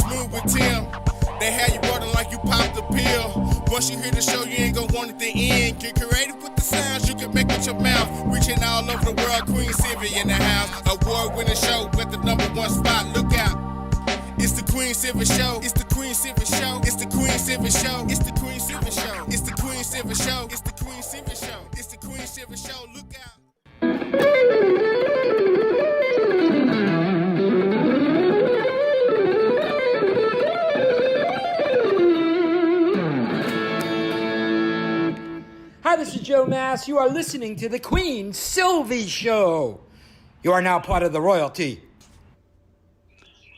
Smooth with Tim. They had you rolling like you popped a pill. Once you hear the show, you ain't gonna want it to end. Get creative with the sounds you can make with your mouth. Reaching all over the world, Queen Silvy in the house. Award-winning show with the #1 spot. Look out. It's the Queen Silvy Show. It's the Queen Silvy Show. It's the Queen Silvy Show. It's the Queen Silvy Show. It's the Queen Silvy Show. It's the Queen Silvy Show. It's the Queen Silvy Show. Look out. Hi, this is Joe Mass. You are listening to the Queen Silvy Show. You are now part of the royalty.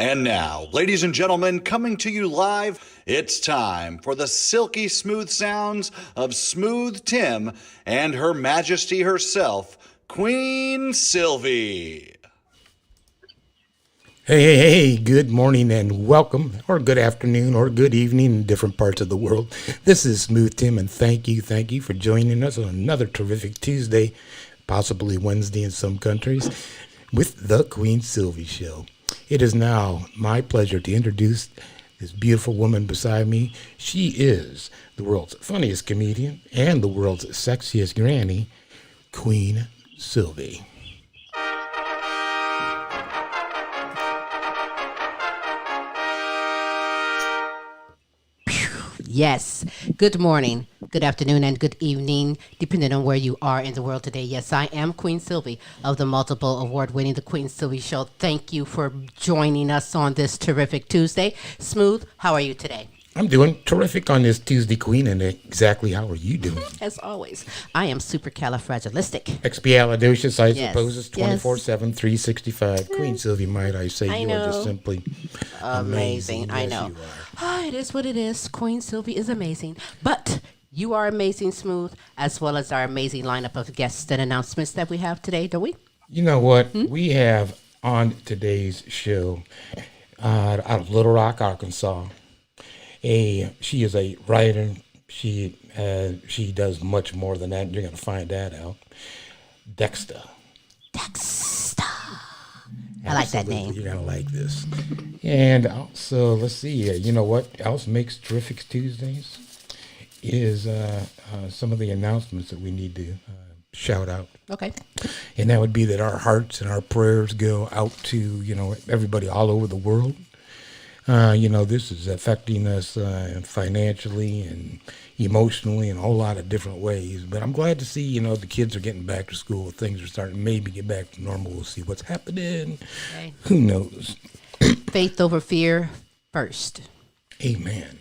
And now, ladies and gentlemen, coming to you live, it's time for the silky smooth sounds of Smooth Tim and Her Majesty herself, Queen Silvy. Hey, good morning and welcome, or good afternoon, or good evening in different parts of the world. This is Smooth Tim, and thank you for joining us on another terrific Tuesday, possibly Wednesday in some countries, with the Queen Silvy Show. It is now my pleasure to introduce this beautiful woman beside me. She is the world's funniest comedian and the world's sexiest granny, Queen Silvy. Yes. Good morning, good afternoon, and good evening, depending on where you are in the world today. Yes, I am Queen Silvy of the multiple award-winning The Queen Silvy Show. Thank you for joining us on this terrific Tuesday. Smooth, how are you today? I'm doing terrific on this Tuesday, Queen, and exactly how are you doing? As always, I am supercalifragilistic. Expialidocious, I Yes, suppose, is 24/7, 365. Queen Silvy, might I say, I you are just know. simply Amazing, I Yes, know. you are. It is what it is. Queen Silvy is amazing. But you are amazing, Smooth, as well as our amazing lineup of guests and announcements that we have today, don't we? You know what? We have on today's show, out of Little Rock, Arkansas, she is a writer. She does much more than that. You're going to find that out. Dexta. I like that name. You're going to like this. And also, let's see, you know what else makes terrific Tuesdays is some of the announcements that we need to shout out. Okay. And that would be that our hearts and our prayers go out to, everybody all over the world. This is affecting us financially and emotionally in a whole lot of different ways. But I'm glad to see, the kids are getting back to school. Things are starting to maybe get back to normal. We'll see what's happening. Okay. Who knows? Faith over fear first. Amen.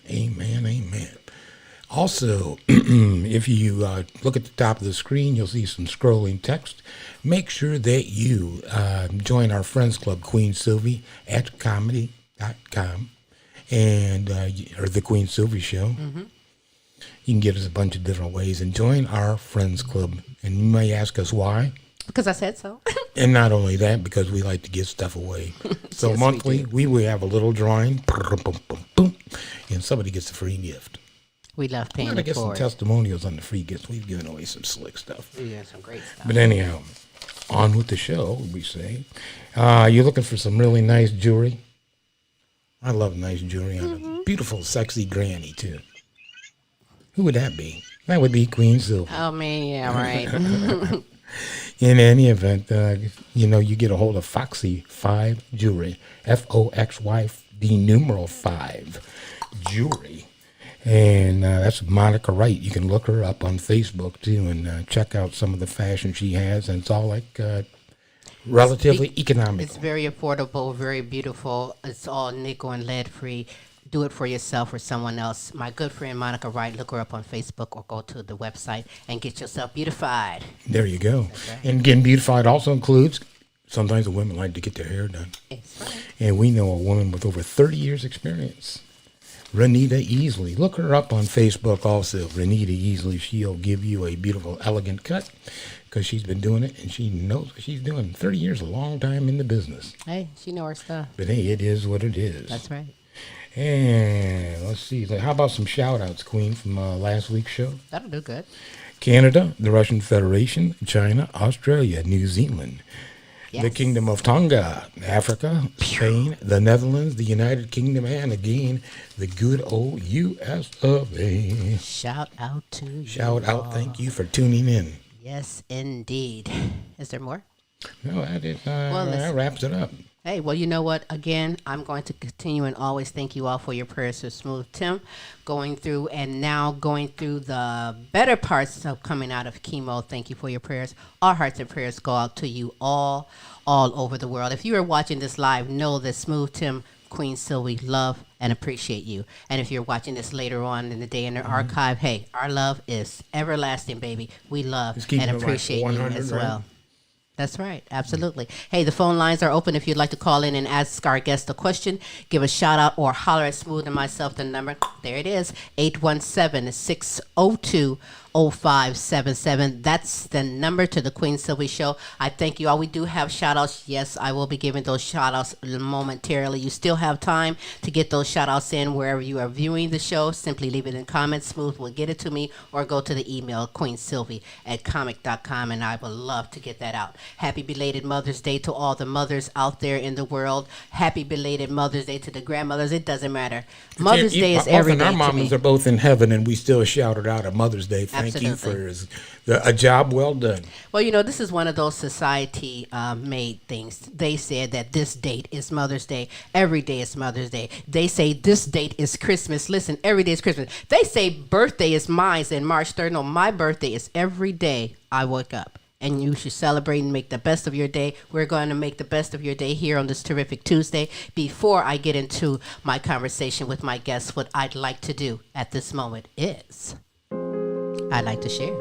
Also, if you look at the top of the screen, you'll see some scrolling text. Make sure that you join our Friends Club, Queen Silvy, at comedy.com, and or the Queen Silvy Show. Mm-hmm. You can get us a bunch of different ways and join our Friends Club. And you may ask us why. Because I said so. And not only that, because we like to give stuff away. So Yes, monthly, we will have a little drawing, and somebody gets a free gift. We love paying I'm going to it get some forward. testimonials on the free gifts. We've given away some slick stuff. Yeah, some great stuff. But anyhow, on with the show, we say. You're looking for some really nice jewelry? I love nice jewelry on a beautiful, sexy granny, too. Who would that be? That would be Queen Silvy. Oh, man, yeah, right. In any event, you get a hold of Foxy 5 Jewelry, FOXY, numeral 5 Jewelry. And that's Monica Wright. You can look her up on Facebook, too, and check out some of the fashion she has. And it's all relatively economical. It's very affordable, very beautiful. It's all nickel and lead free. Do it for yourself or someone else. My good friend Monica Wright, look her up on Facebook or go to the website and get yourself beautified. There you go. Right. And getting beautified also includes, sometimes the women like to get their hair done. That's right. And we know a woman with over 30 years experience, Renita Easley. Look her up on Facebook also, Renita Easley. She'll give you a beautiful, elegant cut because she's been doing it and she knows what she's doing. 30 years, a long time in the business. Hey, she know her stuff. But hey, it is what it is. That's right. And let's see. How about some shout-outs, Queen, from last week's show? That'll do good. Canada, the Russian Federation, China, Australia, New Zealand, the Yes. Kingdom of Tonga, Africa, Spain, the Netherlands, the United Kingdom, and again, the good old U.S. of A. Shout out to you. Shout out, thank you for tuning in. Yes, indeed. Is there more? No, that is, Well, that listen. wraps it up. Hey, well, you know what? Again, I'm going to continue and always thank you all for your prayers for Smooth Tim going through the better parts of coming out of chemo. Thank you for your prayers. Our hearts and prayers go out to you all over the world. If you are watching this live, know that Smooth Tim, Queen Silvy, love and appreciate you. And if you're watching this later on in the day in the archive, hey, our love is everlasting, baby. We love Just keep and it like appreciate you 100, as right? well. That's right. Absolutely. Hey, the phone lines are open if you'd like to call in and ask our guest a question, give a shout out, or holler at Smooth and myself. The number, there it is, 817-602-0577. That's the number to the Queen Silvy Show. I thank you all. We do have shout outs. Yes, I will be giving those shout outs momentarily. You still have time to get those shout outs in wherever you are viewing the show. Simply leave it in comments. Smooth will get it to me, or go to the email queensylvy@comic.com, and I would love to get that out. Happy belated Mother's Day to all the mothers out there in the world. Happy belated Mother's Day to the grandmothers. It doesn't matter. Mother's Day is every day Our to mamas me. are both in heaven, and we still shouted out a Mother's Day. Thank you for a job well done. Well, you know, this is one of those society made things. They said that this date is Mother's Day. Every day is Mother's Day. They say this date is Christmas. Listen, every day is Christmas. They say birthday is mine in March 3rd. No, my birthday is every day I wake up. And you should celebrate and make the best of your day. We're going to make the best of your day here on this terrific Tuesday. Before I get into my conversation with my guests, what I'd like to do at this moment is I'd like to share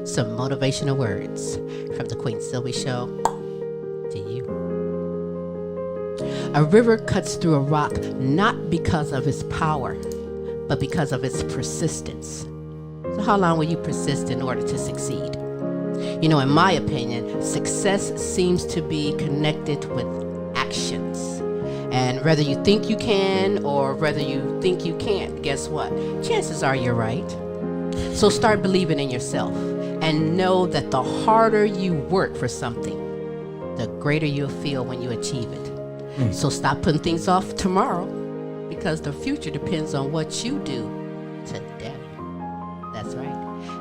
some motivational words from the Queen Silvy Show to you. A river cuts through a rock not because of its power, but because of its persistence. So how long will you persist in order to succeed? You know, in my opinion, success seems to be connected with actions. And whether you think you can or whether you think you can't, guess what? Chances are you're right. So start believing in yourself and know that the harder you work for something, the greater you'll feel when you achieve it. So stop putting things off tomorrow, because the future depends on what you do today. That's right.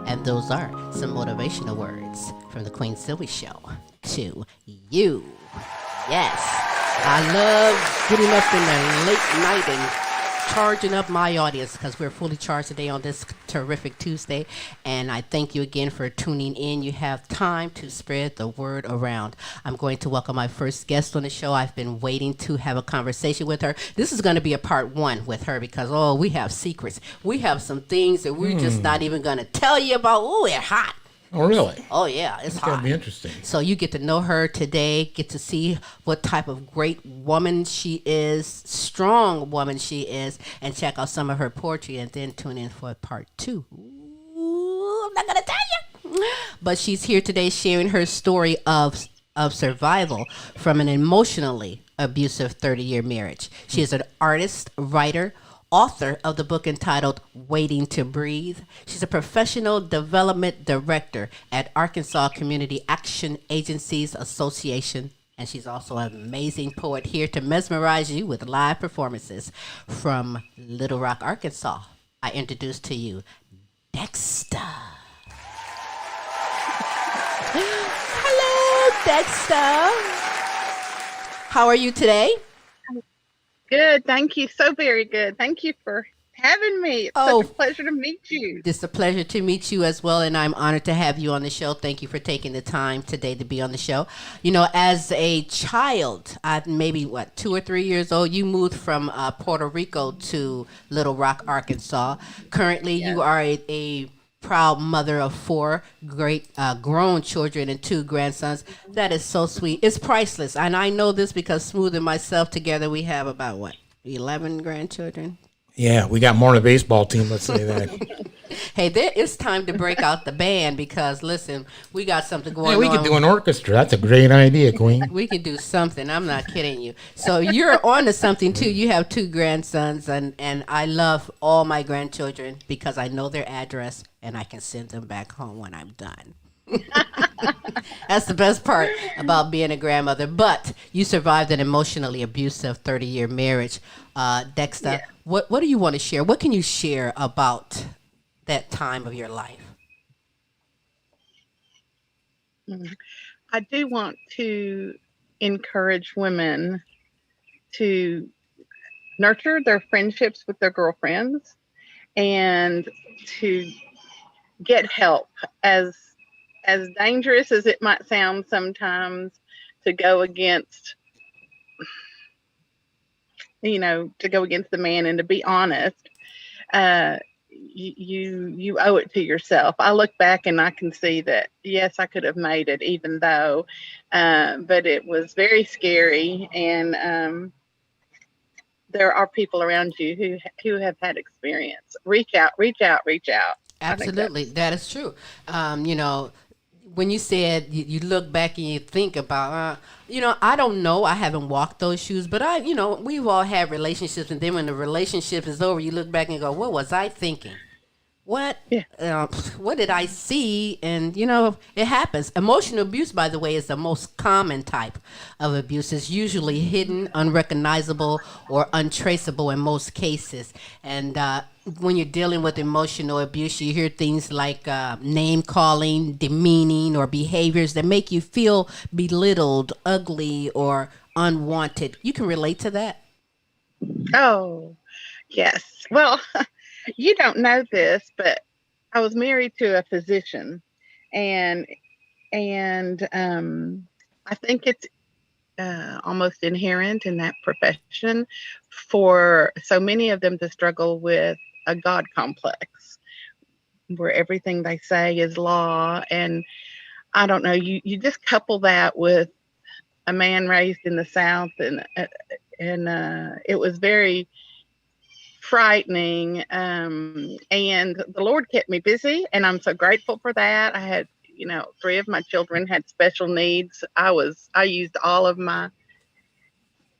And those are some motivational words from the Queen Silvy Show to you. Yes, I love getting up in the late night and charging up my audience, because we're fully charged today on this terrific Tuesday. And I thank you again for tuning in. You have time to spread the word around. I'm going to welcome my first guest on the show. I've been waiting to have a conversation with her. This is going to be a part one with her because, we have secrets. We have some things that we're just not even going to tell you about. Oh, it's hot. Oh, really? Oh, yeah, it's hot. That'd be interesting. So you get to know her today, get to see what type of great woman she is, strong woman she is, and check out some of her poetry, and then tune in for part two. Ooh, I'm not going to tell you. But she's here today sharing her story of survival from an emotionally abusive 30-year marriage. She is an artist, writer, author of the book entitled Waiting to Breathe. She's a professional development director at Arkansas Community Action Agencies Association. And she's also an amazing poet here to mesmerize you with live performances from Little Rock, Arkansas. I introduce to you Dexta. Hello, Dexta. How are you today? Good, thank you. So very good. Thank you for having me. It's such a pleasure to meet you. It's a pleasure to meet you as well, and I'm honored to have you on the show. Thank you for taking the time today to be on the show. You know, as a child, maybe 2 or 3 years old, you moved from Puerto Rico to Little Rock, Arkansas. Currently, you are a proud mother of 4 great grown children and 2 grandsons. That is so sweet. It's priceless. And I know this because Smooth and myself together, we have about 11 grandchildren? Yeah, we got more on the baseball team, let's say that. Hey, it's time to break out the band because, listen, we got something going on. We could do an orchestra. That's a great idea, Queen. We can do something. I'm not kidding you. So you're on to something, too. You have 2 grandsons, and I love all my grandchildren because I know their address, and I can send them back home when I'm done. That's the best part about being a grandmother. But you survived an emotionally abusive 30-year marriage. Dexta, Yeah. what do you want to share? What can you share about that time of your life? Mhm. I do want to encourage women to nurture their friendships with their girlfriends and to get help, as dangerous as it might sound sometimes to go against, to go against the man and to be honest. uh you owe it to yourself. I look back and I can see that yes, I could have made it, even though but it was very scary. And there are people around you who have had experience. Reach out, reach out, reach out. I think Absolutely, that's that is true. When you said you look back and you think about, I don't know, I haven't walked those shoes, but we've all had relationships, and then when the relationship is over, you look back and go, what was I thinking? What yeah. uh, what did I see? And it happens. Emotional abuse, by the way, is the most common type of abuse. It's usually hidden, unrecognizable, or untraceable in most cases. And when you're dealing with emotional abuse, you hear things like name calling, demeaning, or behaviors that make you feel belittled, ugly, or unwanted. You can relate to that. Oh, yes. Well, you don't know this, but I was married to a physician, and I think it's almost inherent in that profession for so many of them to struggle with a God complex, where everything they say is law. And I don't know, you just couple that with a man raised in the South, and it was very frightening. And the Lord kept me busy, and I'm so grateful for that. I had, three of my children had special needs. I used all of my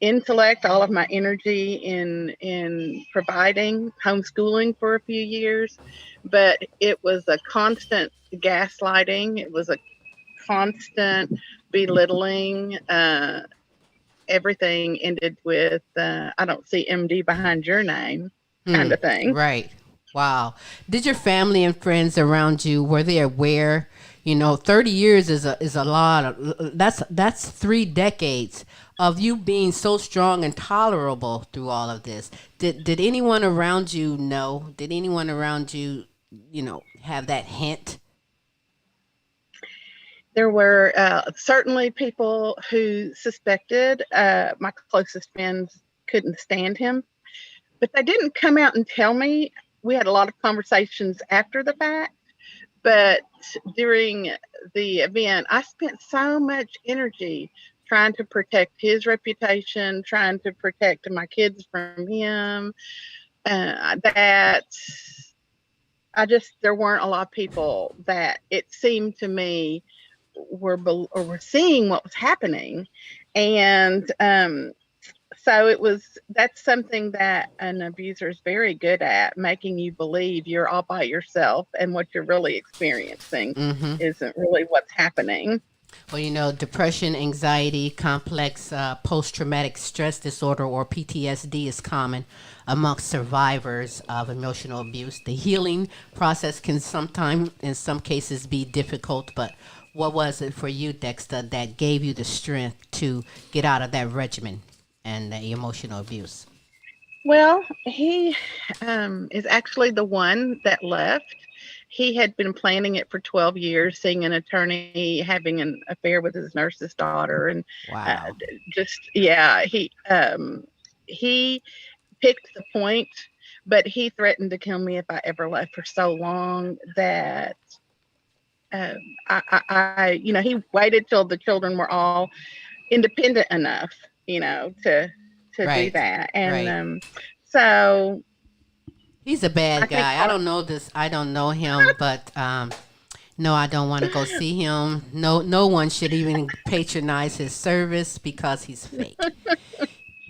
intellect, all of my energy in providing homeschooling for a few years, but it was a constant gaslighting. It was a constant belittling. Everything ended with "I don't see MD behind your name" kind Hmm. of thing. Right. Wow. Did your family and friends around you, were they aware? 30 years is a lot of, that's 3 decades of you being so strong and tolerable through all of this. Did anyone around you know? Did anyone around you, have that hint? There were certainly people who suspected. My closest friends couldn't stand him, but they didn't come out and tell me. We had a lot of conversations after the fact, but during the event, I spent so much energy trying to protect his reputation, trying to protect my kids from him, that there weren't a lot of people that it seemed to me were seeing what was happening. And so that's something that an abuser is very good at, making you believe you're all by yourself and what you're really experiencing Mm-hmm. isn't really what's happening. Well, depression, anxiety, complex post-traumatic stress disorder, or PTSD, is common amongst survivors of emotional abuse. The healing process can sometimes, in some cases, be difficult, but what was it for you, Dexter, that gave you the strength to get out of that regimen and the emotional abuse? Well, he is actually the one that left. He had been planning it for 12 years, seeing an attorney, having an affair with his nurse's daughter, and Wow. just yeah, he picked the point, but he threatened to kill me if I ever left for so long that um, he waited till the children were all independent enough, to do Right. that. And Right. so He's a I bad think guy. I don't know this. I don't know him, but no, I don't want to go see him. No, no one should even patronize his service because he's fake.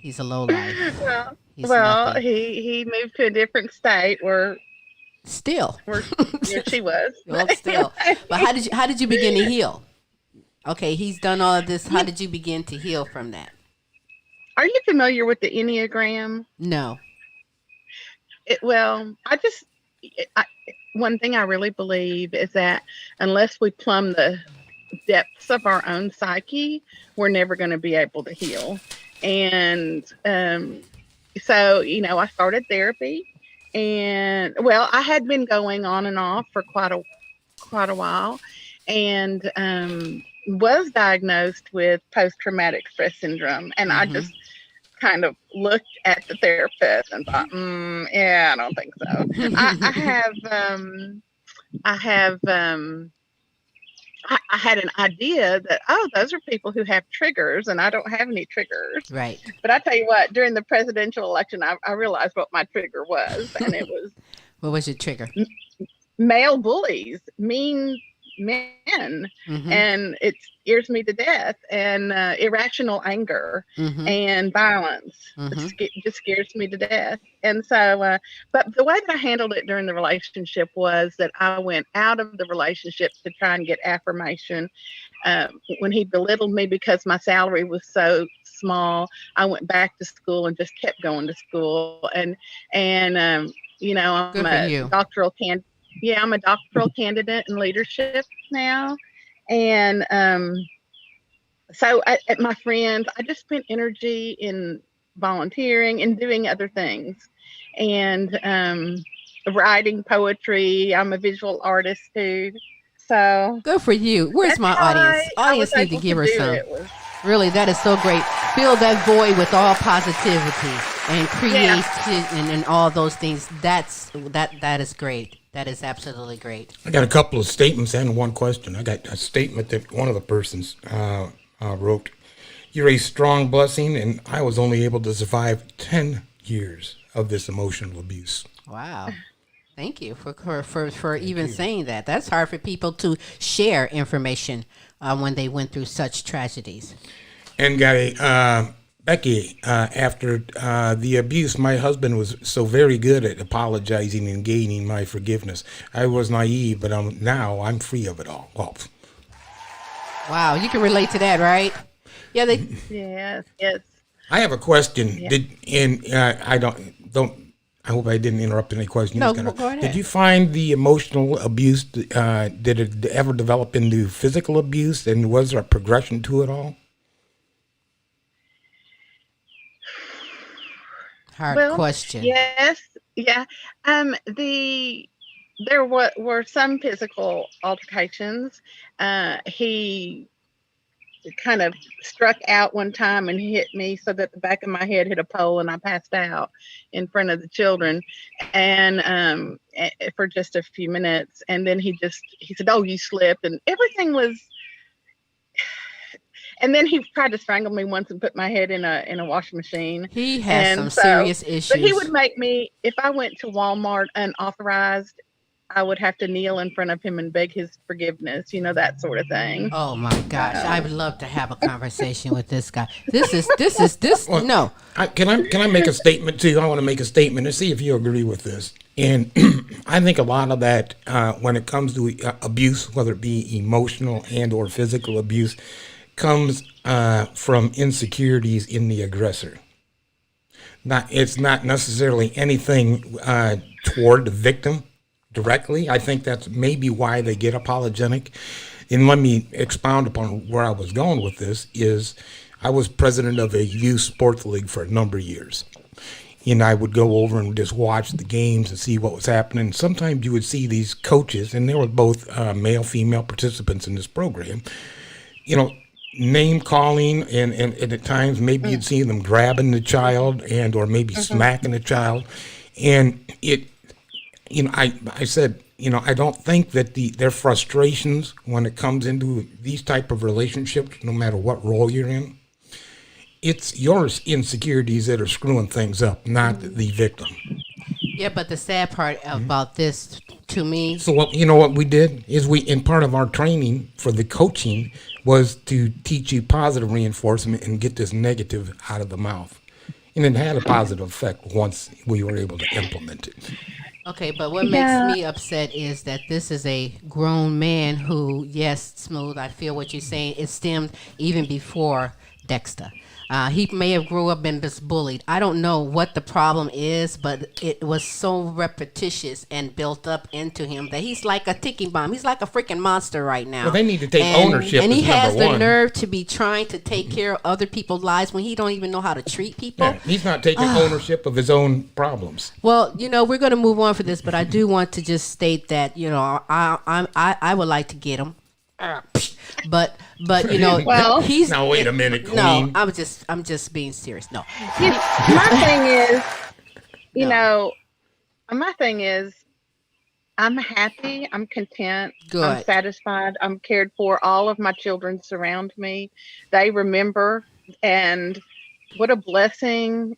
He's a low life. well, He's well, nothing. he moved to a different state where Still. Yeah, she was. Well, still. But how did you begin to heal? Okay, he's done all of this. How did you begin to heal from that? Are you familiar with the Enneagram? No. Well, one thing I really believe is that unless we plumb the depths of our own psyche, we're never going to be able to heal. And so, I started therapy, and well, I had been going on and off for quite a while, and was diagnosed with post-traumatic stress syndrome. And I just kind of looked at the therapist and thought, yeah, I don't think so. I had an idea that, those are people who have triggers, and I don't have any triggers. Right. But I tell you what, during the presidential election, I realized what my trigger was, and it was what was your trigger? Male bullies, mean men, and it scares me to death, and irrational anger and violence. It just scares me to death. And so but the way that I handled it during the relationship was that I went out of the relationship to try and get affirmation. When he belittled me because my salary was so small, I went back to school and just kept going to school. And I'm a doctoral candidate. Yeah, I'm a doctoral candidate in leadership now. And so at my friends, I just spent energy in volunteering and doing other things, and writing poetry. I'm a visual artist too. So good for you. Where's my audience? Audience need to give her some. Really, that is so great. Fill that void with all positivity and creativity and all those things. That is great. That is absolutely great. I got a couple of statements and one question. I got a statement that one of the persons wrote. You're a strong blessing, and I was only able to survive 10 years of this emotional abuse. Wow. Thank you for even saying that. That's hard for people to share information when they went through such tragedies. And got a Becky, after the abuse, my husband was so very good at apologizing and gaining my forgiveness. I was naive, but now I'm free of it all. Well, wow, you can relate to that, right? Yeah. Yes. I have a question. Yeah. I hope I didn't interrupt any questions. No, go ahead. Did you find the emotional abuse? Did it ever develop into physical abuse? And was there a progression to it all? Hard question. Yes. Yeah. There were some physical altercations. He kind of struck out one time and hit me so that the back of my head hit a pole, and I passed out in front of the children, and for just a few minutes. And then he said, "Oh, you slipped," and everything was. And then he tried to strangle me once and put my head in a washing machine. He has some serious issues. But he would make me, if I went to Walmart unauthorized, I would have to kneel in front of him and beg his forgiveness, that sort of thing. Oh my gosh, I would love to have a conversation with this guy. This. Well, no. Can I make a statement too? I want to make a statement and see if you agree with this. And I think a lot of that, when it comes to abuse, whether it be emotional and or physical abuse, comes from insecurities in the aggressor. It's not necessarily anything toward the victim directly. I think that's maybe why they get apologetic. And let me expound upon where I was going with this. Is I was president of a youth sports league for a number of years. And I would go over and just watch the games and see what was happening. Sometimes you would see these coaches, and they were both male, female participants in this program, name calling, and at times maybe you'd see them grabbing the child and or maybe smacking the child. And I said, I don't think that their frustrations when it comes into these type of relationships, no matter what role you're in, it's your insecurities that are screwing things up, not the victim. Yeah, but the sad part about this to me. So what we did is in part of our training for the coaching was to teach you positive reinforcement and get this negative out of the mouth. And it had a positive effect once we were able to implement it. Okay, but what makes Yeah. me upset is that this is a grown man who, yes, Smooth, I feel what you're saying. It stemmed even before Dexter. He may have grew up and been bullied. I don't know what the problem is, but it was so repetitious and built up into him that he's like a ticking bomb. He's like a freaking monster right now. Well, they need to take ownership And he as has number the one. nerve to be trying to take care of other people's lives when he don't even know how to treat people. Yeah, he's not taking ownership of his own problems. Well, we're going to move on for this, but I do want to just state that I would like to get him, but Well, he's Now, wait a minute, Queen. No, I'm just being serious. No, my thing is, No. my thing is, I'm happy. I'm content. I'm Good. satisfied. I'm cared for. All of my children surround me. They remember, and what a blessing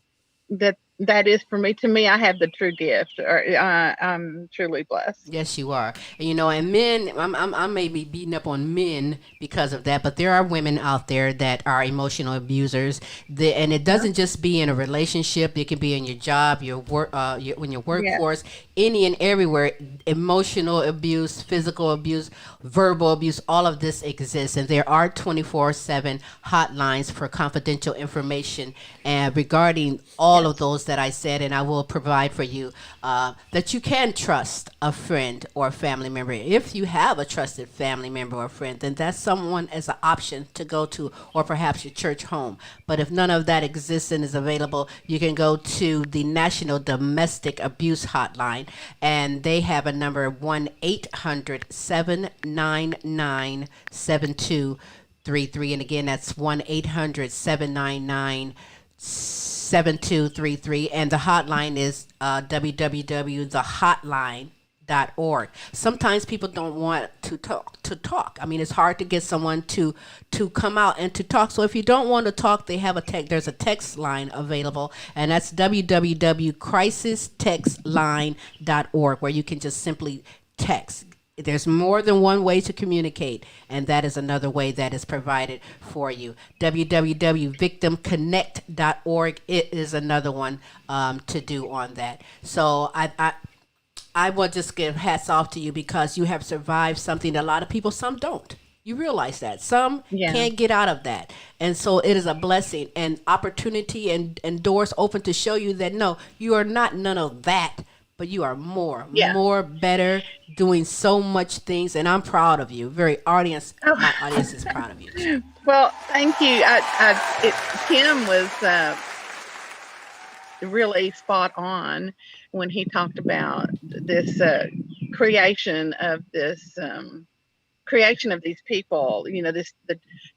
that is for me. To me, I have the true gift. I'm truly blessed. Yes, you are. And men, I may be beating up on men because of that, but there are women out there that are emotional abusers. And it doesn't just be in a relationship. It can be in your job, your work, in your workforce, any and everywhere. Emotional abuse, physical abuse, verbal abuse, all of this exists. And there are 24/7 hotlines for confidential information and regarding all of those that I said, and I will provide for you that you can trust a friend or a family member. If you have a trusted family member or friend, then that's someone as an option to go to, or perhaps your church home. But if none of that exists and is available, you can go to the National Domestic Abuse Hotline, and they have a number 1-800-799-7233. And again, that's 1-800-799-7233, and the hotline is www.thehotline.org. Sometimes people don't want to talk. I mean, it's hard to get someone to come out and to talk. So if you don't want to talk, they have there's a text line available, and that's www.crisistextline.org, where you can just simply text. There's more than one way to communicate, and that is another way that is provided for you. www.victimconnect.org, it is another one to do on that. So I will just give hats off to you, because you have survived something that a lot of people, some don't. You realize that some can't get out of that, and so it is a blessing and opportunity and doors open to show you that no, you are not none of that, but you are more, better, doing so much things, and I'm proud of you. My audience is proud of you too. Well, thank you. Tim was really spot on when he talked about this creation of these people. The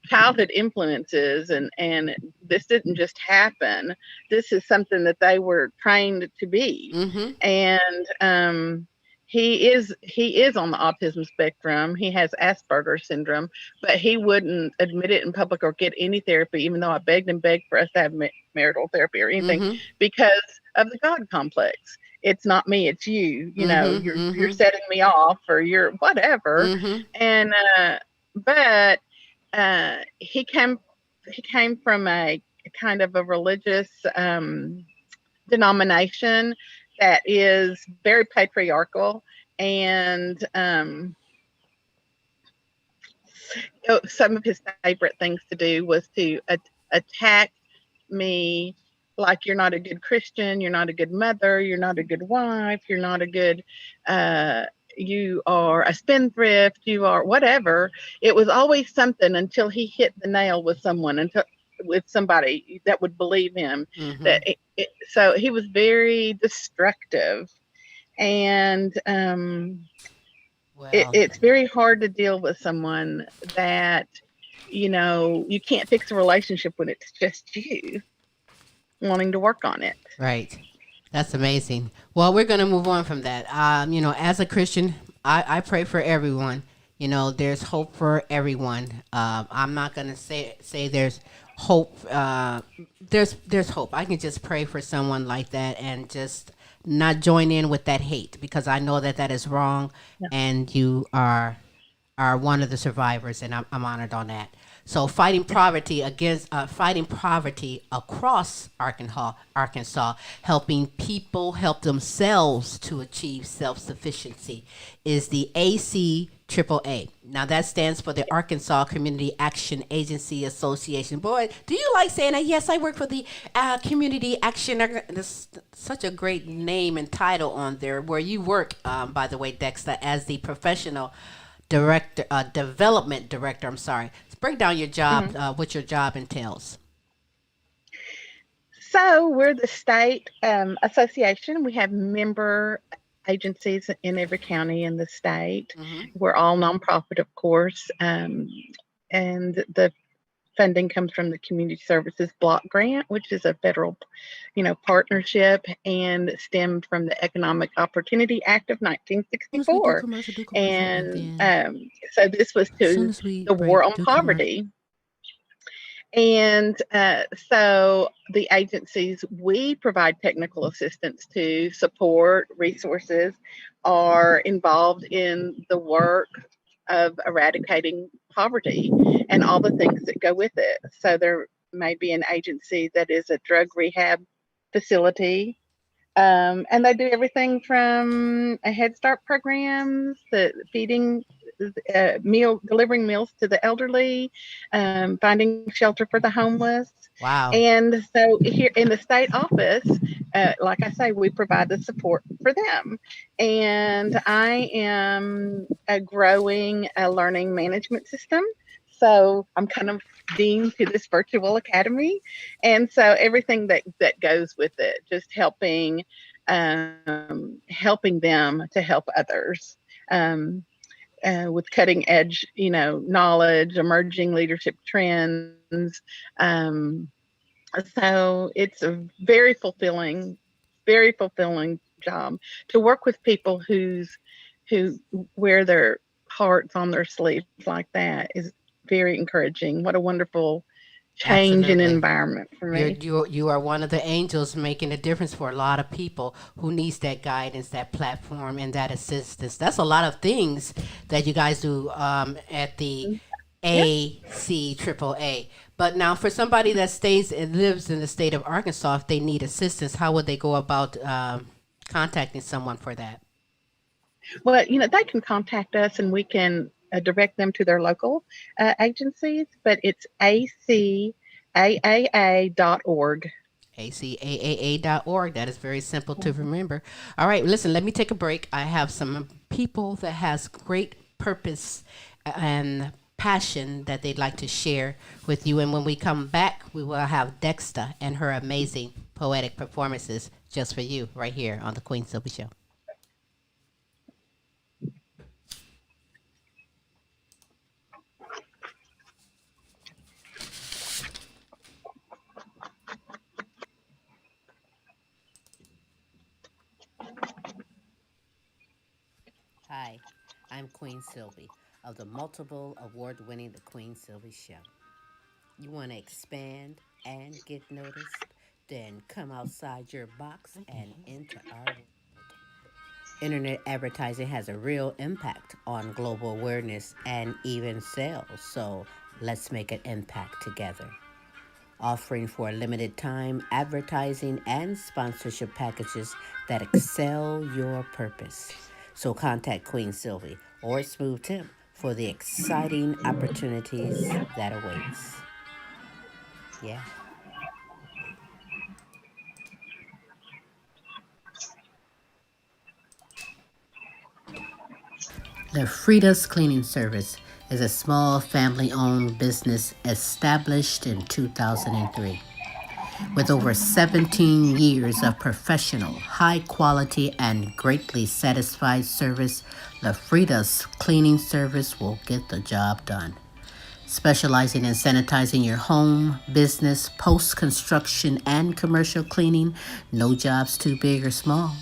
childhood influences, and this didn't just happen. This is something that they were trained to be. Mm-hmm. And he is on the autism spectrum. He has Asperger's syndrome, but he wouldn't admit it in public or get any therapy, even though I begged for us to have marital therapy or anything, because of the God complex. It's not me, it's you. You're setting me off, or you're whatever. And but he came from a kind of a religious denomination that is very patriarchal, and some of his favorite things to do was to attack me, like, you're not a good Christian, you're not a good mother, you're not a good wife, you're not a good you are a spendthrift, you are whatever. It was always something, until he hit the nail with somebody that would believe him. So he was very destructive, and it's very hard to deal with someone that you can't fix a relationship when it's just you wanting to work on it. Right. That's amazing. Well, we're going to move on from that. As a Christian, I pray for everyone. There's hope for everyone. I'm not going to say there's hope. There's hope. I can just pray for someone like that and just not join in with that hate, because I know that is wrong, and you are one of the survivors, and I'm honored on that. So fighting poverty across Arkansas, helping people help themselves to achieve self-sufficiency is the ACAAA. Now that stands for the Arkansas Community Action Agency Association. Boy, do you like saying that? Yes, I work for the Community Action. There's such a great name and title on there where you work, by the way, Dexta, as the professional development director. I'm sorry. Let's break down your job, what your job entails. So we're the state association. We have member agencies in every county in the state. We're all nonprofit, of course, and the funding comes from the Community Services Block Grant, which is a federal, partnership, and stemmed from the Economic Opportunity Act of 1964. And so this was to the war on poverty. And so the agencies we provide technical assistance to, support, resources, are involved in the work of eradicating poverty and all the things that go with it. So there may be an agency that is a drug rehab facility, and they do everything from a Head Start programs, the feeding, delivering meals to the elderly, finding shelter for the homeless. Wow. And so here in the state office, like I say, we provide the support for them. And I am growing a learning management system. So I'm kind of dean to this virtual academy. And so everything that goes with it, just helping them to help others. With cutting edge, knowledge, emerging leadership trends. So it's a very fulfilling job to work with people who wear their hearts on their sleeves like that. Is very encouraging. What a wonderful change in environment for me. You are one of the angels making a difference for a lot of people who needs that guidance, that platform, and that assistance. That's a lot of things that you guys do at the ACAAA. But now for somebody that stays and lives in the state of Arkansas, if they need assistance, how would they go about contacting someone for that? Well, they can contact us and we can direct them to their local agencies, but it's ACAAA.org. ACAAA.org. That is very simple to remember. All right, listen, let me take a break. I have some people that has great purpose and passion that they'd like to share with you. And when we come back, we will have Dexta and her amazing poetic performances just for you right here on the Queen Silvy Show. Hi, I'm Queen Silvy of the multiple award-winning The Queen Silvy Show. You want to expand and get noticed? Then come outside your box and enter our world. Internet advertising has a real impact on global awareness and even sales, so let's make an impact together. Offering for a limited time advertising and sponsorship packages that excel your purpose. So contact Queen Silvy or Smooth Tim for the exciting opportunities that awaits. Yeah. The Frida's Cleaning Service is a small family-owned business established in 2003. With over 17 years of professional, high-quality, and greatly satisfied service, the Frida's Cleaning Service will get the job done. Specializing in sanitizing your home, business, post-construction, and commercial cleaning, no job's too big or small.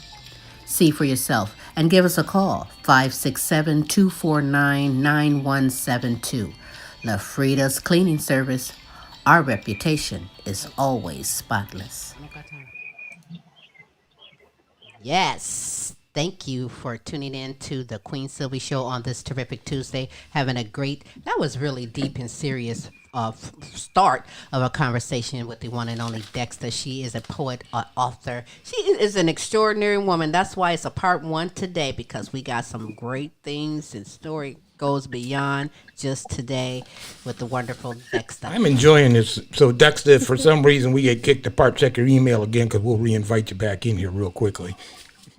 See for yourself and give us a call, 567-249-9172. La Frida's Cleaning Service. Our reputation is always spotless. Yes. Thank you for tuning in to the Queen Silvy Show on this terrific Tuesday. That was really deep and serious start of a conversation with the one and only Dexta. She is a poet, author. She is an extraordinary woman. That's why it's a part 1 today, because we got some great things, and story goes beyond just today with the wonderful Dexta. I'm enjoying this. So, Dexter, if for some reason we get kicked apart, check your email again, because we'll reinvite you back in here real quickly.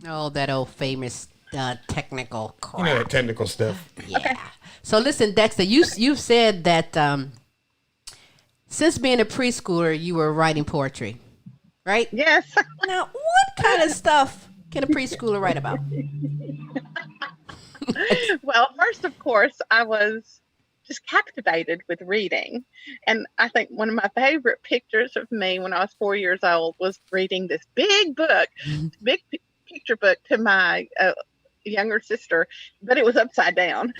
Oh, that old famous technical crap. You know, that technical stuff. Yeah. Okay. So listen, Dexter, you've said that since being a preschooler, you were writing poetry, right? Yes. Now, what kind of stuff can a preschooler write about? Well, first, of course, I was just captivated with reading. And I think one of my favorite pictures of me when I was 4 years old was reading this big book, picture book to my younger sister, but it was upside down.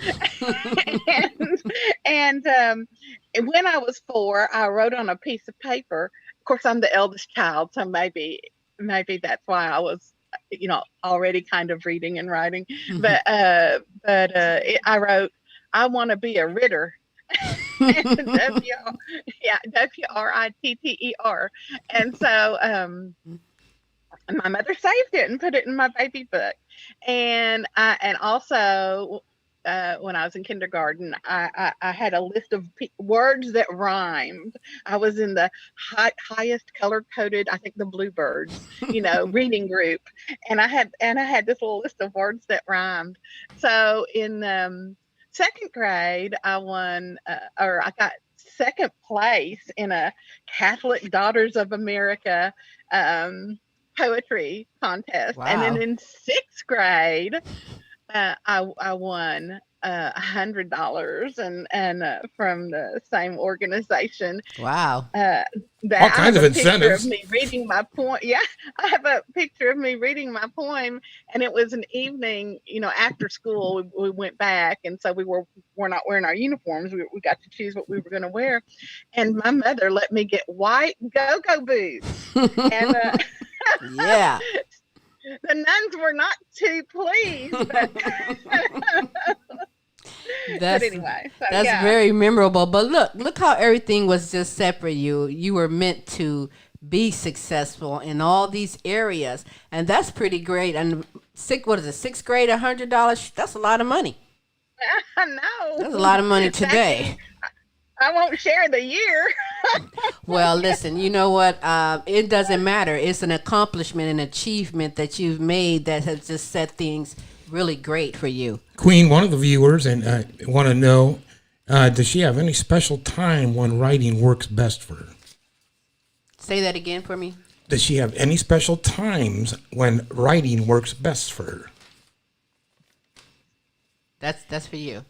and when I was 4, I wrote on a piece of paper. Of course, I'm the eldest child, so maybe that's why I was, already kind of reading and writing. But I wrote, "I want to be a Ritter." WRITTER. And so my mother saved it and put it in my baby book. And also when I was in kindergarten, I had a list of words that rhymed. I was in the highest color coded, I think the Bluebirds, reading group, and I had this little list of words that rhymed. So in 2nd grade, I won, I got 2nd place in a Catholic Daughters of America poetry contest. Wow. And then in 6th grade, I won $100 and from the same organization. Wow. All kinds of incentives. Of me reading my poem. Yeah, I have a picture of me reading my poem, and it was an evening, after school. We went back, and so we're not wearing our uniforms. We got to choose what we were going to wear, and my mother let me get white go-go boots. And yeah. The nuns were not too pleased, but anyway. So, that's very memorable. But look how everything was just set for you. You were meant to be successful in all these areas, and that's pretty great. And 6th grade, $100, that's a lot of money. I know. That's a lot of money today. I won't share the year. Well, listen, you know what? It doesn't matter. It's an accomplishment, an achievement that you've made that has just set things really great for you. Queen, one of the viewers and want to know, does she have any special time when writing works best for her? Say that again for me. Does she have any special times when writing works best for her? That's for you.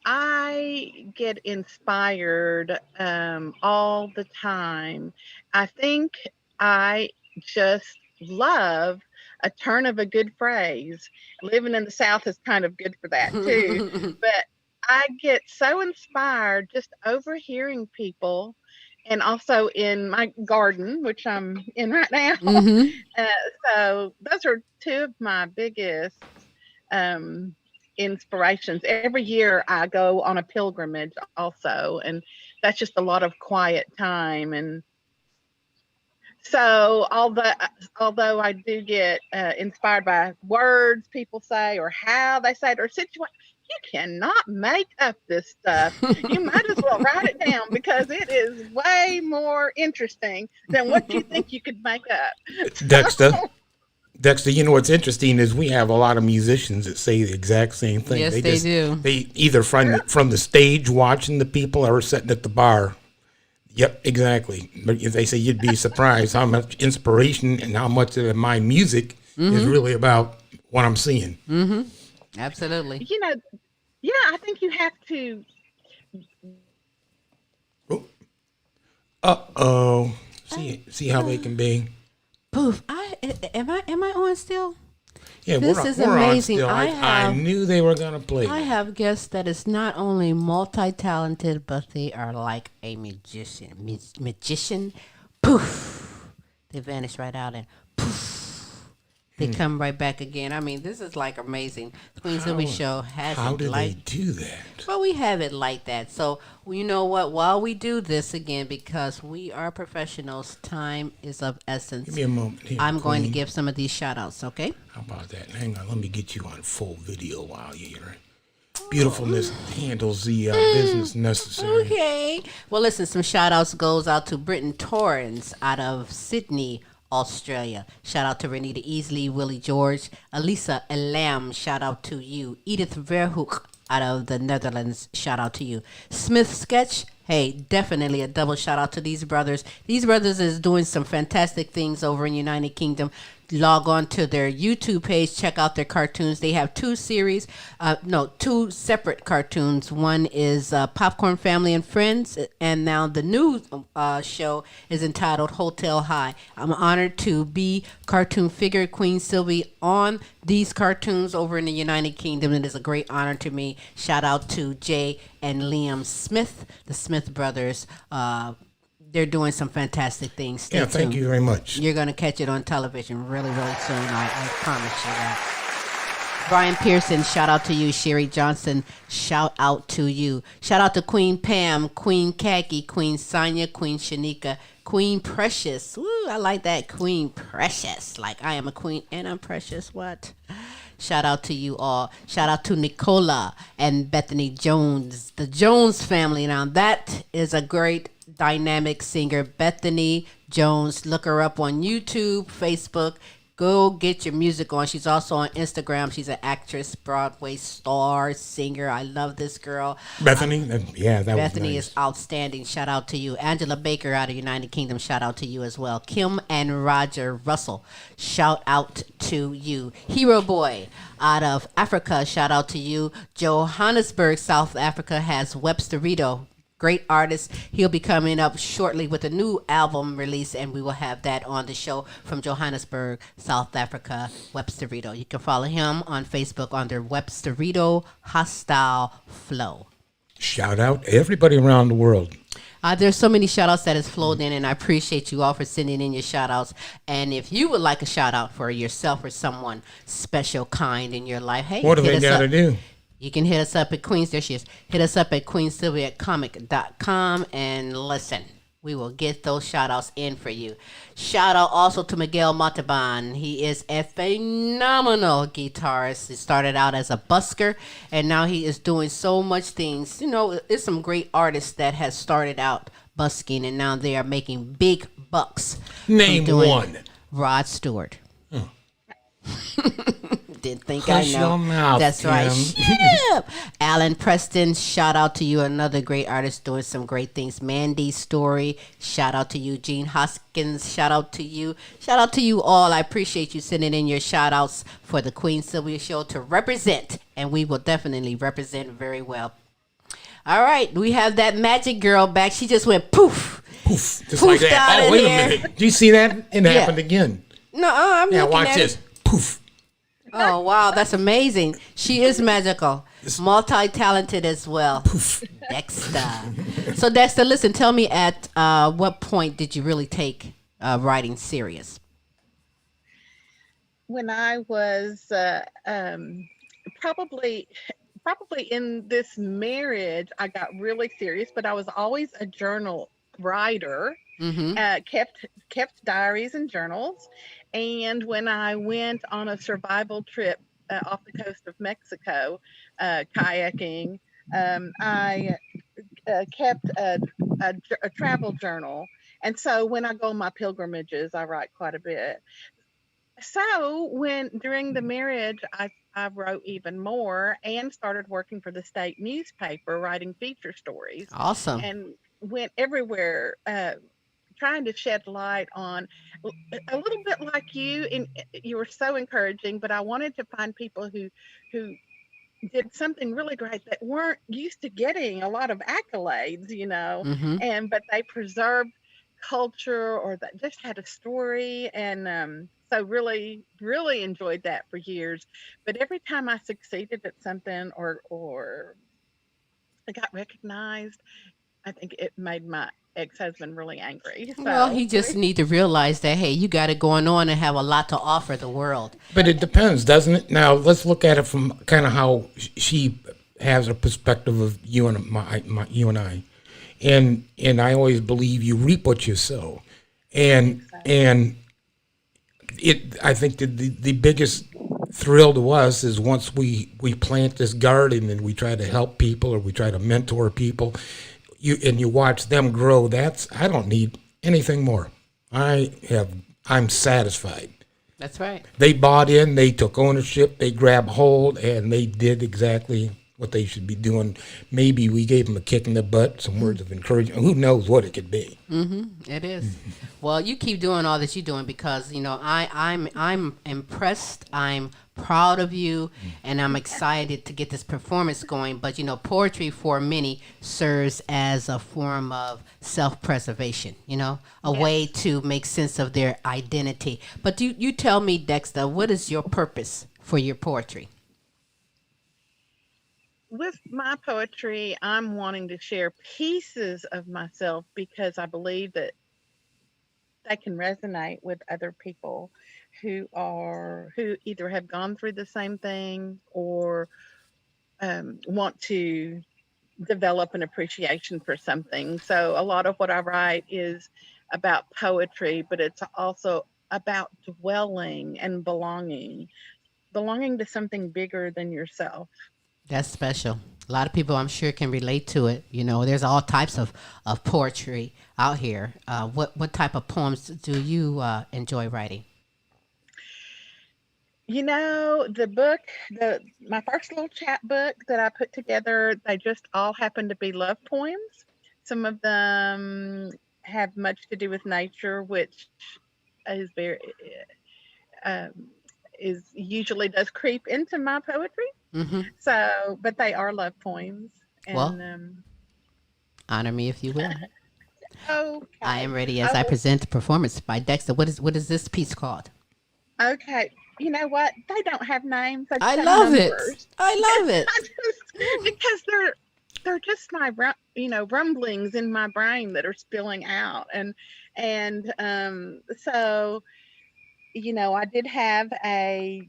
I get inspired all the time. I think I just love a turn of a good phrase. Living in the South is kind of good for that too. But I get so inspired just overhearing people, and also in my garden, which I'm in right now. Mm-hmm. So those are 2 of my biggest inspirations. Every year I go on a pilgrimage also, and that's just a lot of quiet time. And so although I do get inspired by words people say or how they say it or situation, you cannot make up this stuff. You might as well write it down, because it is way more interesting than what you think you could make up. Dexter, what's interesting is we have a lot of musicians that say the exact same thing. Yes, they do. They either from the stage watching the people or sitting at the bar. Yep, exactly. But they say you'd be surprised how much inspiration and how much of my music is really about what I'm seeing. Mm-hmm. Absolutely. I think you have to. Uh-oh. See how they can be. Poof! Am I on still? Yeah, this is amazing. I knew they were gonna play. I have guests that is not only multi-talented, but they are like a magician. Magician, poof! They vanish right out, and poof! they come right back again. I mean, this is like amazing. The Queen Silvy Show has How it do like they do that? well, we have it like that. So you know what? While we do this again, because we are professionals, time is of essence. Give me a moment here, I'm going to Queen. give some of these shout outs, okay? How about that? Hang on, let me get you on full video while you're here. Beautifulness handles the business necessary. Okay. Well, listen, some shout outs goes out to Britton Torrens out of Sydney, Australia. Shout out to Renita Easley, Willie George, Elisa Elam, shout out to you. Edith Verhoek out of the Netherlands, shout out to you. Smith Sketch, hey, definitely a double shout out to these brothers. These brothers is doing some fantastic things over in United Kingdom. Log on to their YouTube page, check out their cartoons. They have two separate cartoons. One is Popcorn Family and Friends, and now the new show is entitled Hotel High. I'm honored to be cartoon figure Queen Silvy on these cartoons over in the United Kingdom. It is a great honor to me. Shout out to Jay and Liam Smith, the Smith brothers. They're doing some fantastic things. Stay tuned. Thank you very much. You're going to catch it on television really, really soon. I promise you that. Brian Pearson, shout out to you. Sherry Johnson, shout out to you. Shout out to Queen Pam, Queen Khaki, Queen Sonia, Queen Shanika, Queen Precious. Woo, I like that. Queen Precious. Like I am a queen and I'm precious. What? Shout out to you all. Shout out to Nicola and Bethany Jones, the Jones family. Now that is a great dynamic singer, Bethany Jones. Look her up on YouTube, Facebook. Go get your music on. She's also on Instagram. She's an actress, Broadway star, singer. I love this girl. Bethany, Bethany was nice. is outstanding. Shout out to you. Angela Baker out of United Kingdom. Shout out to you as well. Kim and Roger Russell. Shout out to you. Hero Boy out of Africa. Shout out to you. Johannesburg, South Africa has Websterito. Great artist. He'll be coming up shortly with a new album release, and we will have that on the show from Johannesburg, South Africa, Websterito. You can follow him on Facebook under Websterito Hostile Flow. Shout out everybody around the world. There's so many shout outs that has flowed in, and I appreciate you all for sending in your shout outs. And if you would like a shout out for yourself or someone special kind in your life, hey, What do they got to do? You can hit us up at Queens. There she is. Hit us up at queensylvia@comic.com and listen. We will get those shout outs in for you. Shout out also to Miguel Mataban. He is a phenomenal guitarist. He started out as a busker and now he is doing so much things. You know, there's some great artists that has started out busking and now they are making big bucks. Name one. Rod Stewart. Oh. Didn't think Hush I know. your mouth, That's right. Kim. Shut up. Alan Preston, shout out to you. Another great artist doing some great things. Mandy Story, shout out to you. Gene Hoskins, shout out to you. Shout out to you all. I appreciate you sending in your shout outs for the Queen Silvy Show to represent. And we will definitely represent very well. All right. We have that magic girl back. She just went poof. Poof. Just Poofed like that. out Oh, of wait here. a minute. Do you see that? It happened again. No, I'm Yeah, looking watch at this. it. Poof. Oh, wow. That's amazing. She is magical. Multi-talented as well. Poof. Dexta. So, Dexta, listen, tell me at what point did you really take writing serious? When I was probably in this marriage, I got really serious, but I was always a journal writer. Mm-hmm. Kept diaries and journals. And when I went on a survival trip off the coast of Mexico, kayaking, I kept a travel journal. And so when I go on my pilgrimages, I write quite a bit. So during the marriage, I wrote even more and started working for the state newspaper, writing feature stories. Awesome. And went everywhere, trying to shed light on a little bit like you, and you were so encouraging, but I wanted to find people who did something really great that weren't used to getting a lot of accolades, Mm-hmm. but they preserved culture or that just had a story. And so really, really enjoyed that for years. But every time I succeeded at something or I got recognized, I think it made my ex-husband really angry. So Well, he just need to realize that, hey, you got it going on and have a lot to offer the world. But it depends, doesn't it? Now, let's look at it from kind of how she has a perspective of you and you and I. And I always believe you reap what you sow. And I think the biggest thrill to us is once we plant this garden and we try to help people or we try to mentor people, you watch them grow. I don't need anything more. I'm satisfied. That's right. They bought in, they took ownership, they grabbed hold, and they did exactly what they should be doing. Maybe we gave them a kick in the butt, some words of encouragement. Who knows what it could be? It is. Well, you keep doing all that you're doing because I'm impressed. I'm proud of you, and I'm excited to get this performance going. But poetry for many serves as a form of self-preservation. A way to make sense of their identity. But you tell me, Dexta, what is your purpose for your poetry? With my poetry, I'm wanting to share pieces of myself because I believe that they can resonate with other people who either have gone through the same thing or want to develop an appreciation for something. So a lot of what I write is about poetry, but it's also about dwelling and belonging to something bigger than yourself. That's special. A lot of people, I'm sure, can relate to it. There's all types of poetry out here. What type of poems do you enjoy writing? The book, my first little chat book that I put together, they just all happen to be love poems. Some of them have much to do with nature, which is very usually does creep into my poetry. Mm-hmm. So, but they are love poems. And, well, honor me if you will. Okay. I am ready as I present the performance by Dexta. What is this piece called? Okay. You know what? They don't have names. I love it. I love it. Because they're just my rumblings in my brain that are spilling out, and so I did have a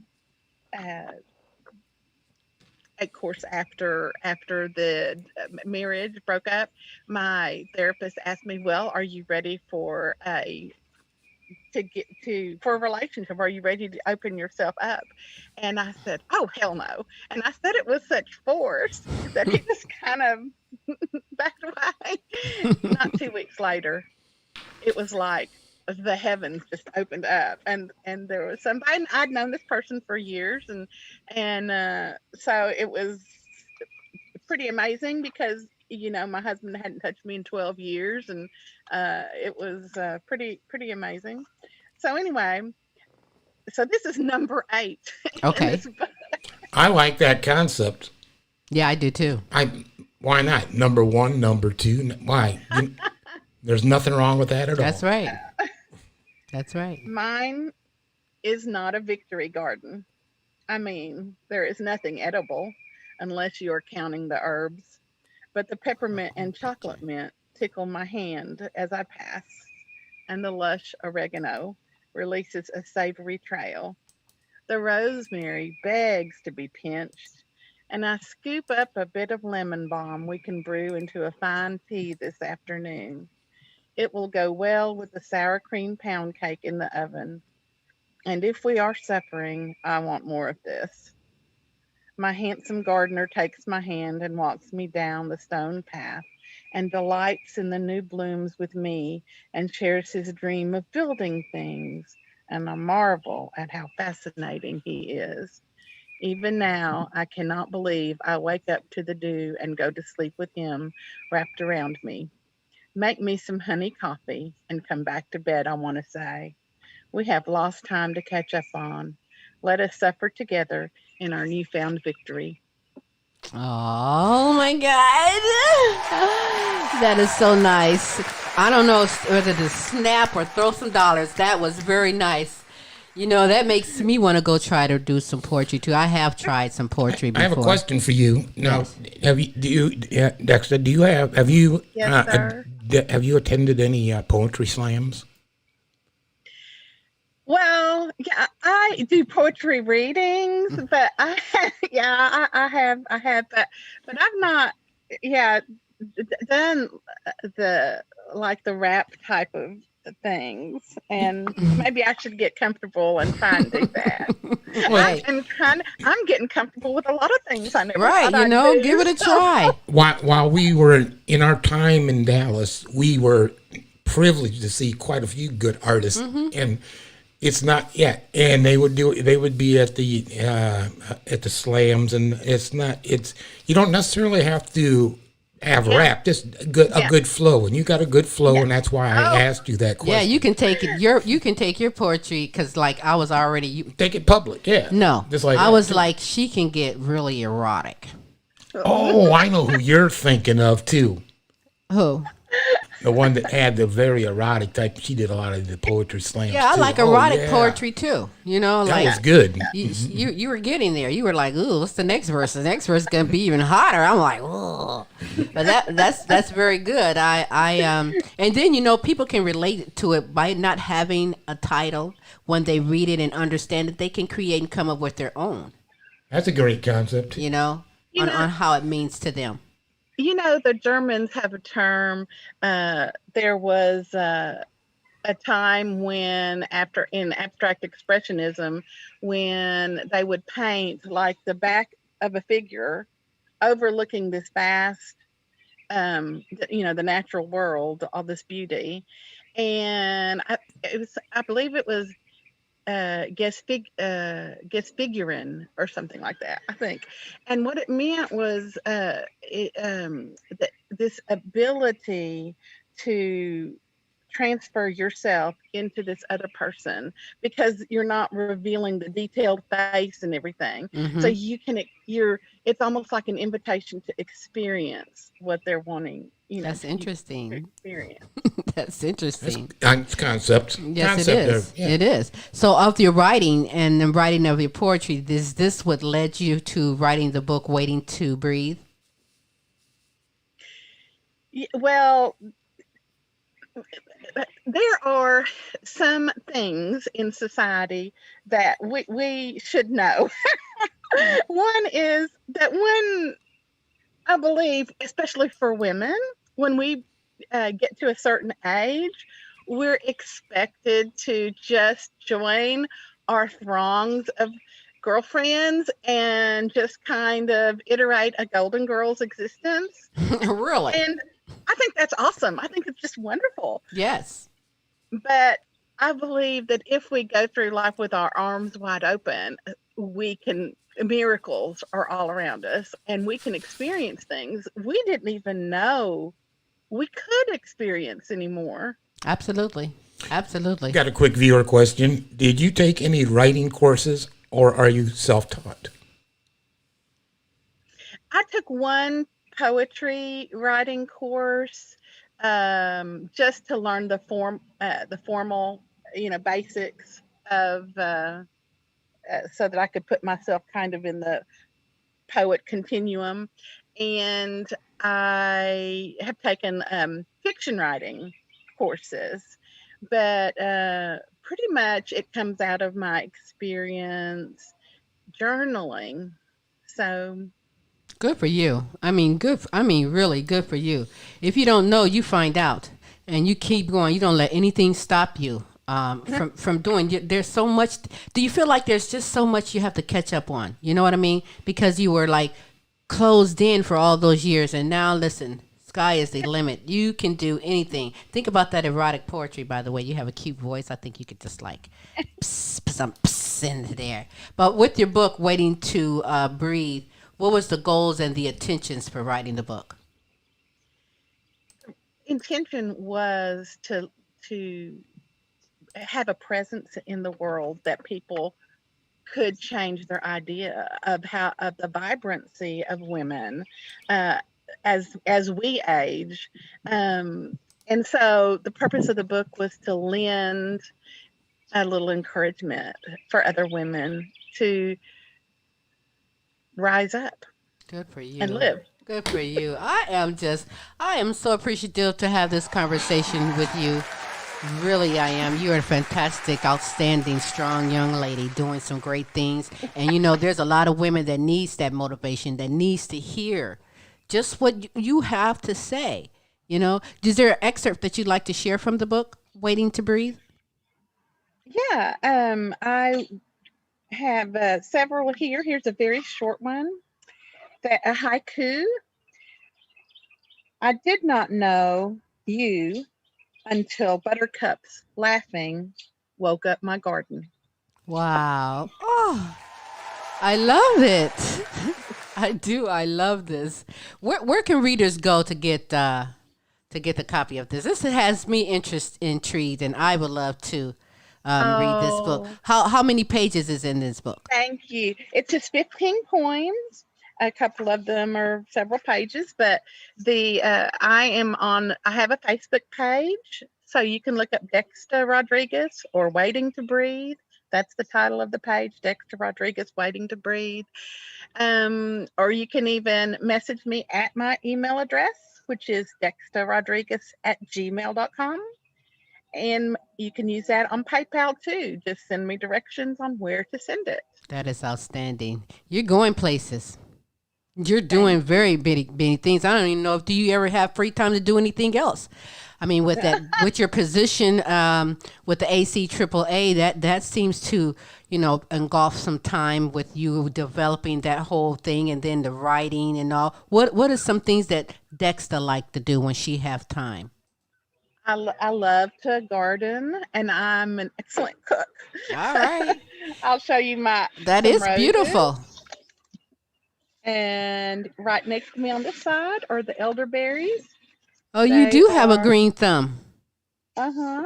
course after the marriage broke up. My therapist asked me, "Well, are you ready for a relationship? Are you ready to open yourself up?" And I said, "Oh, hell no." And I said it with such force that he just kind of backed away. Not 2 weeks later, it was like the heavens just opened up, and there was somebody. I'd known this person for years, and so it was pretty amazing because my husband hadn't touched me in 12 years, and it was pretty amazing. So anyway, so this is number 8. Okay. I like that concept. Yeah, I do too. Why not? Number 1, number 2. Why? There's nothing wrong with that at all. That's right. That's right. Mine is not a victory garden. I mean, there is nothing edible unless you are counting the herbs. But the peppermint and chocolate mint tickle my hand as I pass, and the lush oregano releases a savory trail. The rosemary begs to be pinched, and I scoop up a bit of lemon balm we can brew into a fine tea this afternoon. It will go well with the sour cream pound cake in the oven. And if we are suffering, I want more of this. My handsome gardener takes my hand and walks me down the stone path and delights in the new blooms with me and shares his dream of building things. And I marvel at how fascinating he is. Even now, I cannot believe I wake up to the dew and go to sleep with him wrapped around me. Make me some honey coffee and come back to bed, I want to say. We have lost time to catch up on. Let us suffer together in our newfound victory. Oh my God. That is so nice. I don't know whether to snap or throw some dollars. That was very nice. That makes me want to go try to do some poetry too. I have tried some poetry before. I have a question for you. Now, Dexta, have you Yes, sir. have you attended any poetry slams? Well, yeah, I do poetry readings, but I have, but I've not, yeah, done the like the rap type of things, and maybe I should get comfortable and try and do that. Right. I'm getting comfortable with a lot of things I never Right, thought I'd do. give it a try. While we were in our time in Dallas, we were privileged to see quite a few good artists, and it's not yet. And they would be at the slams, and it's you don't necessarily have to have rap, just a good flow, and you got a good flow, and that's why I asked you that question. Yeah, you can take it. You can take your poetry because, like, I was already. Take it public, yeah. No, just like I that. was like, she can get really erotic. Oh, I know who you're thinking of too. Who? The one that had the very erotic type. She did a lot of the poetry slams. Yeah, I too. like erotic poetry too. You know, That like was good. you were getting there. You were like, ooh, what's the next verse? The next verse is gonna be even hotter. I'm like, oh, but that's very good. And then people can relate to it by not having a title. When they read it and understand it, they can create and come up with their own. That's a great concept. On how it means to them. The Germans have a term. There was a time when, in abstract expressionism, when they would paint like the back of a figure overlooking this vast, the natural world, all this beauty. And I believe it was Gesfiguren or something like that, I think. And what it meant was this ability to transfer yourself into this other person, because you're not revealing the detailed face and everything. So it's almost like an invitation to experience what they're wanting. That's interesting. Experience. That's interesting. That's concept. Yes, it is. Yeah. It is. So, of your writing and the writing of your poetry, is this what led you to writing the book "Waiting to Breathe"? Well, there are some things in society that we should know. One is that I believe, especially for women, when we get to a certain age, we're expected to just join our throngs of girlfriends and just kind of iterate a Golden Girls existence. Really? And I think that's awesome. I think it's just wonderful. Yes. But I believe that if we go through life with our arms wide open, miracles are all around us, and we can experience things we didn't even know we could experience anymore. Absolutely. Absolutely. Got a quick viewer question. Did you take any writing courses, or are you self-taught? I took one poetry writing course, just to learn the formal, basics of, so that I could put myself kind of in the poet continuum. And I have taken fiction writing courses, but pretty much it comes out of my experience journaling. So good for you. Really good for you. If you don't know, you find out, and you keep going. You don't let anything stop you from doing. There's so much. Do you feel like there's just so much you have to catch up on? You know what I mean? Because you were like closed in for all those years, and now listen, sky is the limit. You can do anything. Think about that erotic poetry, by the way. You have a cute voice. I think you could just like some in there. But with your book, Waiting to Breathe, what was the goals and the intentions for writing the book? Intention was to have a presence in the world that people could change their idea of the vibrancy of women as we age. And so the purpose of the book was to lend a little encouragement for other women to rise up. Good for you. And live. Good for you. I am so appreciative to have this conversation with you. Really, I am. You're a fantastic, outstanding, strong young lady doing some great things. And there's a lot of women that needs that motivation, that needs to hear just what you have to say. Is there an excerpt that you'd like to share from the book, Waiting to Breathe? Yeah, I have several here. Here's a very short one. A haiku. I did not know you until buttercups laughing woke up my garden. Wow. Oh, I love it. I do. I love this. Where can readers go to get the copy of this? This has me intrigued, and I would love to read this book. Oh, How many pages is in this book? thank you. It's just 15 poems. A couple of them are several pages, but I have a Facebook page, so you can look up Dexta Rodriguez or Waiting to Breathe. That's the title of the page, Dexta Rodriguez, Waiting to Breathe. Or you can even message me at my email address, which is dextarodriguez@gmail.com. And you can use that on PayPal too. Just send me directions on where to send it. That is outstanding. You're going places. You're Thank doing very many things. I don't even know if do you ever have free time to do anything else. I mean, with your position with the ACAAA, that seems to engulf some time with you developing that whole thing, and then the writing and all. What are some things that Dexter like to do when she have time? I love to garden, and I'm an excellent cook. All right, I'll show you that some is roses. beautiful. And right next to me on this side are the elderberries. Oh, you They do have a are, green thumb. uh-huh.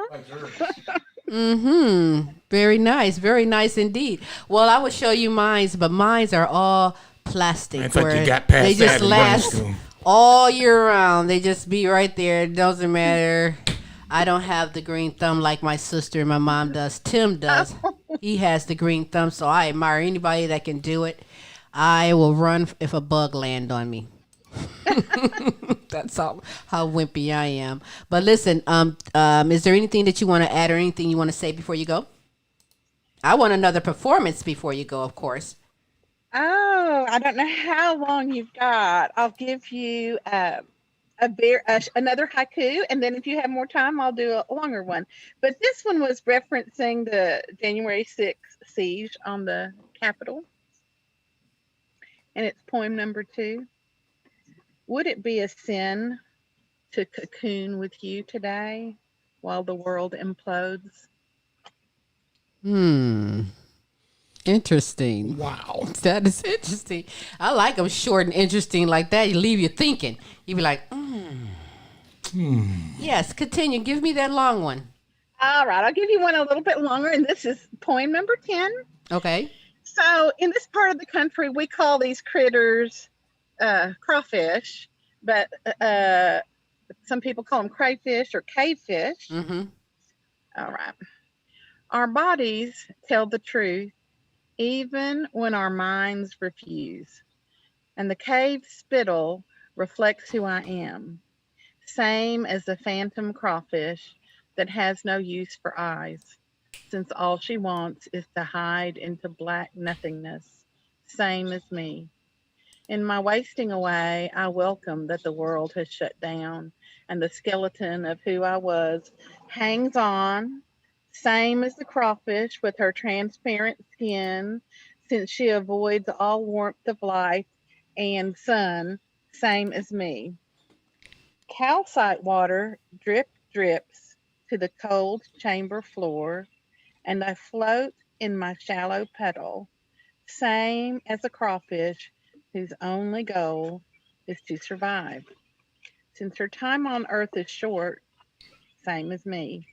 Mm-hmm. Very nice indeed. Well, I will show you mines, but mines are all plastic. I thought you where got past they that just in running last school. all year round. They just be right there. It doesn't matter. I don't have the green thumb like my sister and my mom does. Tim does. He has the green thumb, so I admire anybody that can do it. I will run if a bug land on me. That's how wimpy I am. But listen, is there anything that you want to add or anything you want to say before you go? I want another performance before you go, of course. Oh, I don't know how long you've got. I'll give you another haiku, and then if you have more time, I'll do a longer one. But this one was referencing the January 6th siege on the Capitol, and it's poem number 2. Would it be a sin to cocoon with you today while the world implodes? Interesting. Wow. That is interesting. I like them short and interesting like that. You leave you thinking. You be like, Yes, continue. Give me that long one. All right, I'll give you one a little bit longer, and this is poem number 10. Okay. So, in this part of the country, we call these critters crawfish, but some people call them crayfish or cavefish. Mm-hmm. All right. Our bodies tell the truth even when our minds refuse, and the cave spittle reflects who I am, same as the phantom crawfish that has no use for eyes, since all she wants is to hide into black nothingness, same as me. In my wasting away, I welcome that the world has shut down, and the skeleton of who I was hangs on, same as the crawfish with her transparent skin, since she avoids all warmth of life and sun, same as me. Calcite water drips to the cold chamber floor, and I float in my shallow puddle, same as a crawfish whose only goal is to survive. Since her time on earth is short, same as me.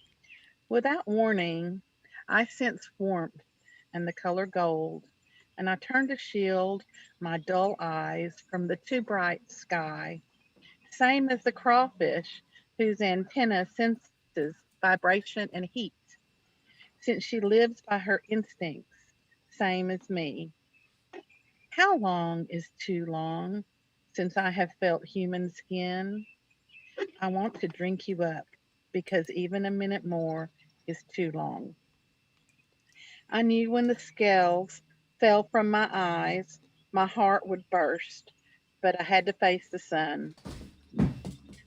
Without warning, I sense warmth and the color gold, and I turn to shield my dull eyes from the too bright sky. Same as the crawfish whose antenna senses vibration and heat, since she lives by her instincts, same as me. How long is too long? since I have felt human skin. I want to drink you up because even a minute more is too long. I knew when the scales fell from my eyes, my heart would burst, but I had to face the sun.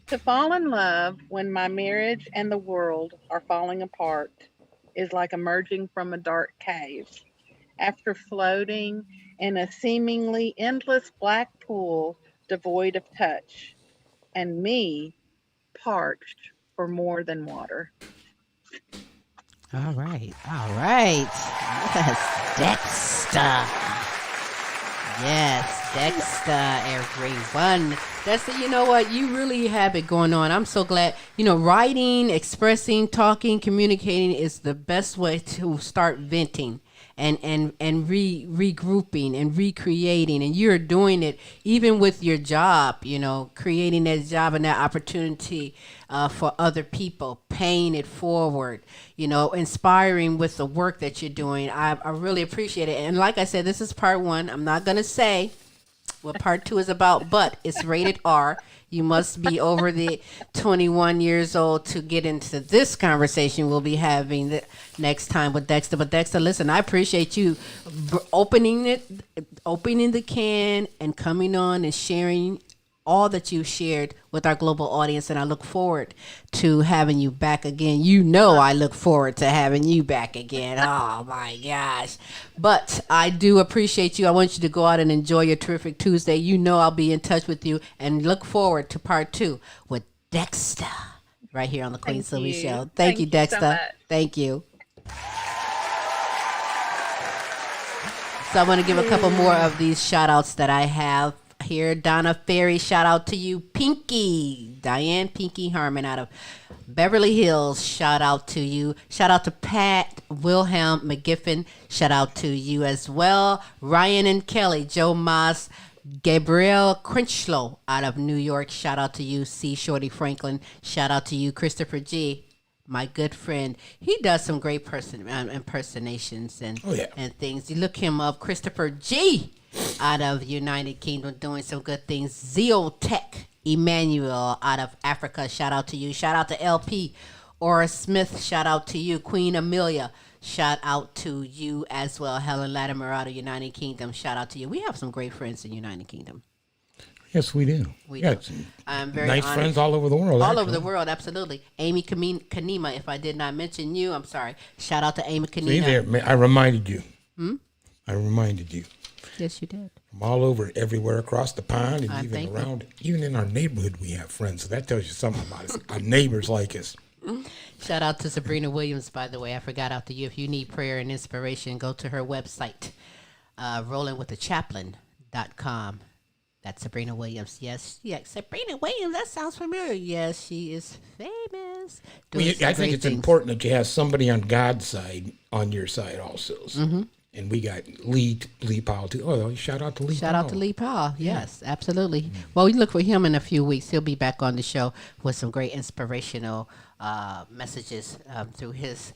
To fall in love when my marriage and the world are falling apart is like emerging from a dark cave after floating in a seemingly endless black pool devoid of touch, and me parched for more than water. All right. All right. Yes, Dexta. Yes, Dexta, everyone. Dexta, you know what? You really have it going on. I'm so glad. You know, writing, expressing, talking, communicating is the best way to start venting and regrouping and recreating. And you're doing it even with your job, you know, creating that job and that opportunity for other people, paying it forward, you know, inspiring with the work that you're doing. I really appreciate it. And like I said, this is part one. I'm not going to say what part two is about, but it's rated R. You must be over the 21 years old to get into this conversation we'll be having the next time with Dexta. But Dexta, listen, I appreciate you opening the can and coming on and sharing all that you shared with our global audience, and I look forward to having you back again. You know I look forward to having you back again. Oh my gosh. But I do appreciate you. I want you to go out and enjoy your terrific Tuesday. You know I'll be in touch with you, and look forward to part two with Dexta right here on the Queen Silvy Show. Thank you, Dexta. So much. Thank you. So I want to give a couple more of these shout outs that I have here. Donna Ferry, shout out to you. Pinky, Diane Pinky Harmon out of Beverly Hills, shout out to you. Shout out to Pat Wilhelm McGiffin, shout out to you as well. Ryan and Kelly, Joe Moss, Gabrielle Crinchlow out of New York, shout out to you. C. Shorty Franklin, shout out to you. Christopher G., my good friend. He does some great impersonations and things. You look him up, Christopher G. out of United Kingdom, doing some good things. Zeotech Emmanuel out of Africa, shout out to you. Shout out to LP Ora Smith, shout out to you. Queen Amelia, shout out to you as well. Helen Latimer out of United Kingdom, shout out to you. We have some great friends in United Kingdom. Yes, we do. We got do. I'm very nice honored. friends all over the world. All over the world, absolutely. Amy Kanema, if I did not mention you, I'm sorry. Shout out to Amy Kanema. See there, I reminded you. I reminded you. Yes, you did. From all over, everywhere across the pond, and I'm even thankful. around, even in our neighborhood, we have friends. So that tells you something about us. Our neighbors like us. Shout out to Sabrina Williams, by the way. I forgot after you. If you need prayer and inspiration, go to her website, rollingwiththechaplain.com. That's Sabrina Williams. Yes, yeah, Sabrina Williams. That sounds familiar. Yes, she is famous. Well, I think it's important that you have somebody on God's side on your side also. So. And we got Lee Powell too. Oh, shout out to Lee Powell. Shout out to Lee Powell. Yes, absolutely. Well, we look for him in a few weeks. He'll be back on the show with some great inspirational messages through his,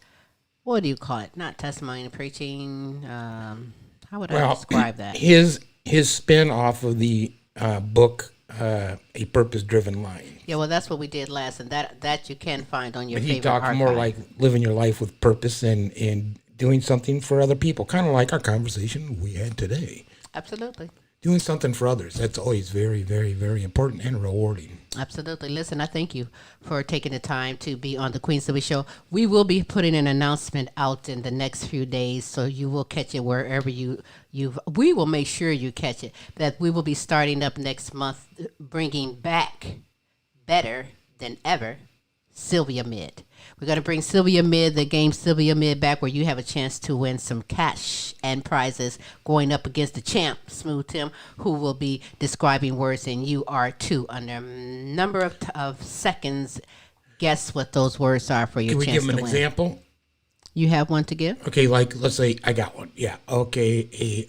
what do you call it? Not testimony, preaching. How would I describe that? His spin off of the book, A Purpose-Driven Line. Yeah, well, that's what we did last, and that you can find on your But favorite he talks archive. more like living your life with purpose and doing something for other people, kind of like our conversation we had today. Absolutely. Doing something for others, that's always very, very, very important and rewarding. Absolutely. Listen, I thank you for taking the time to be on the Queen Silvy Show. We will be putting an announcement out in the next few days, so you will catch it wherever we will make sure you catch it, that we will be starting up next month, bringing back better than ever Sylvia Mid. We're going to bring Sylvia Mid, the game Sylvia Mid, back where you have a chance to win some cash and prizes going up against the champ, Smooth Tim, who will be describing words, and you are too. Under a number of seconds, guess what those words are for your Can we chance give him to an win. example? You have one to give? Okay, like, let's say I got one. Yeah, okay.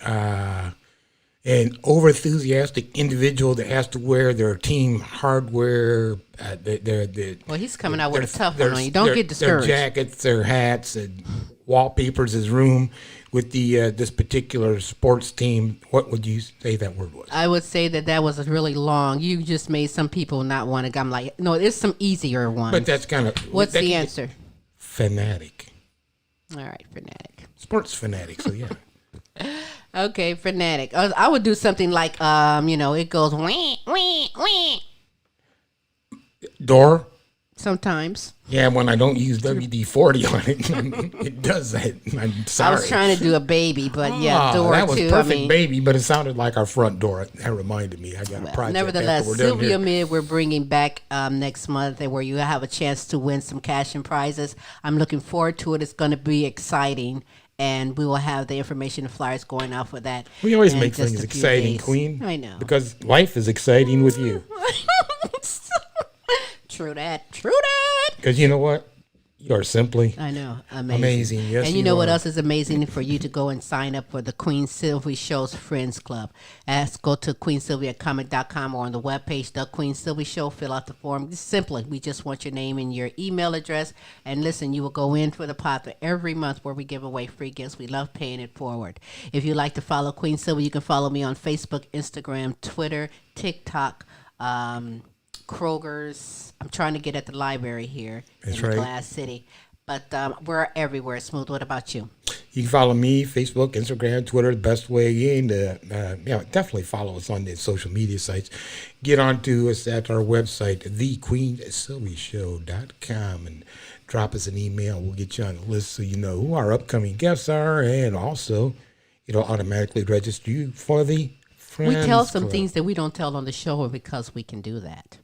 An over-enthusiastic individual that has to wear their team hardware. Well, he's coming out with a tough one on you. Don't get discouraged. Their jackets, their hats, and wallpapers his room with the this particular sports team, what would you say that word was? I would say that was really long. You just made some people not want to. I'm like, no, there's some easier ones. But that's kind of... What's the answer? Fanatic. All right, fanatic. Sports fanatic, so yeah. Okay, fanatic. I would do something like, it goes wee, wee, wee. Door? Sometimes. Yeah, when I don't use WD-40 on it, it does that. I'm sorry. I was trying to do a baby, but yeah, door that was too. perfect, baby, but it sounded like our front door. That reminded me. I got a project. Nevertheless, after we're done Sylvia here. Mid, we're bringing back next month, where you have a chance to win some cash and prizes. I'm looking forward to it. It's going to be exciting. And we will have the information and flyers going out for that. We always in make just things a few exciting, days. Queen. I know. Because life is exciting with you. True that. True that. Because you know what? You are simply I know. Amazing. amazing. Yes, and you know what are. else is amazing? For you to go and sign up for the Queen Sylvie Show's Friends Club. Go to queensylviacomic.com or on the webpage, The Queen Sylvie Show. Fill out the form. Simply, we just want your name and your email address. And listen, you will go in for the pot for every month where we give away free gifts. We love paying it forward. If you'd like to follow Queen Sylvie, you can follow me on Facebook, Instagram, Twitter, TikTok, Kroger's. I'm trying to get at the library here in the Glass City. But we're everywhere. Smooth, what about you? You can follow me, Facebook, Instagram, Twitter, the best way again to definitely follow us on the social media sites. Get on to us at our website, thequeensylvieshow.com, and drop us an email. We'll get you on the list so you know who our upcoming guests are, and also it'll automatically register you for the Friends We tell some Club. things that we don't tell on the show because we can do that.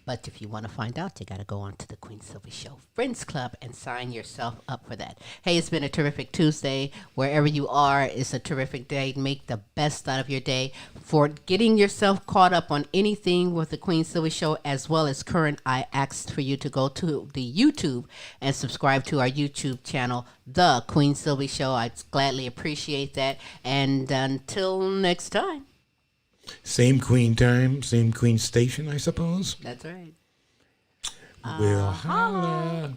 But if you want to find out, you got to go on to the Queen Sylvie Show Friends Club and sign yourself up for that. Hey, it's been a terrific Tuesday. Wherever you are, it's a terrific day. Make the best out of your day. For getting yourself caught up on anything with the Queen Sylvie Show as well as current, I asked for you to go to the YouTube and subscribe to our YouTube channel, The Queen Sylvie Show. I'd gladly appreciate that. And until next time. Same Queen time, same Queen station, I suppose. That's right. We'll holla.